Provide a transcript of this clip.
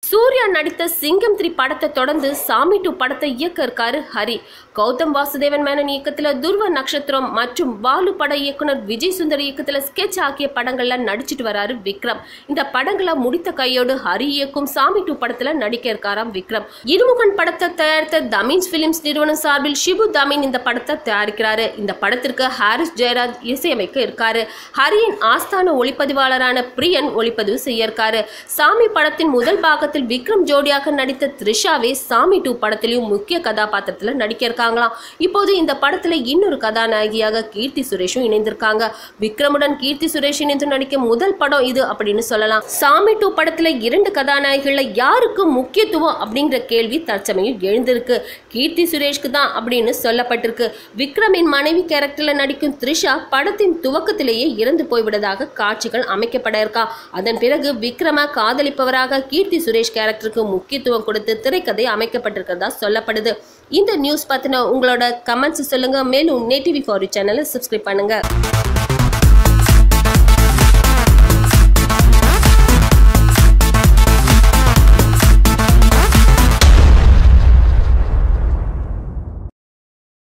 சூர்யா நடித்த சிங்கம் 3 படத்தை தொடர்ந்து சாமி 2 படத்தை இயக்க இருக்காரு ஹரி. கௌதம் வாசுதேவன் மேனன் இயக்கத்துல துருவ நட்சத்திரம் மற்றும் பாலு பட இயக்குனர் விஜய் சுந்தர் இயக்கத்துல ஸ்கெட்ச் ஆகிய படங்கள்ல நடிச்சிட்டு வராரு விக்ரம். இந்த படங்களை முடித்த கையோடு ஹரி இயக்கும் சாமி 2 படத்துல நடிக்க இருக்காராம் விக்ரம். இருமுகன் படத்தை தயாரித்த தமின்ஸ் பிலிம்ஸ் நிறுவனம் சார்பில் ஷிபு தமின் இந்த படத்தை தயாரிக்கிறாரு. இந்த படத்திற்கு ஹாரிஸ் ஜெயராஜ் இசையமைக்க இருக்காரு. ஹரியின் ஆஸ்தான ஒளிப்பதிவாளரான பிரியன் ஒளிப்பதிவு செய்ய இருக்காரு. சாமி படத்தின் முதல் பாகத்தில் விக்ரம் ஜோடியாக நடித்த த்ரிஷாவே சாமி 2 படத்திலும் முக்கிய கதாபாத்திரத்துல நடிக்க இருக்காங்களாம். இப்போது இந்த படத்துல இன்னொரு கதாநாயகியாக கீர்த்தி சுரேஷும் இணைந்திருக்காங்க. விக்ரமுடன் கீர்த்தி சுரேஷ் இணைந்து நடிக்க முதல் படம் இது அப்படின்னு சொல்லலாம். சாமி 2 படத்துல 2 கதாநாயகிகள்ல யாருக்கு முக்கியத்துவம் அப்படிங்கிற கேள்வி தற்சமயம் எழுந்திருக்கு. கீர்த்தி சுரேஷ்க்கு தான் அப்படின்னு சொல்லப்பட்டிருக்கு. விக்ரமின் மனைவி கேரக்டர்ல நடிக்கும் த்ரிஷா படத்தின் துவக்கத்திலேயே இறந்து போய்விட்டதாக காட்சிகள் அமைக்கப்பட இருக்கா. அதன் பிறகு விக்ரம காதலிப்பவராக கீர்த்தி சுரேஷ் கேரக்டருக்கு முக்கியத்துவம் கொடுத்து திரைக்கதை அமைக்கப்பட்டிருக்கிறதா சொல்லப்படுது. இந்த நியூஸ் பத்தின உங்களோட கமெண்ட்ஸ் சொல்லுங்க. மேலும் நேட்டிவி ஃபார் யூ சேனலை சப்ஸ்கிரைப் பண்ணுங்க.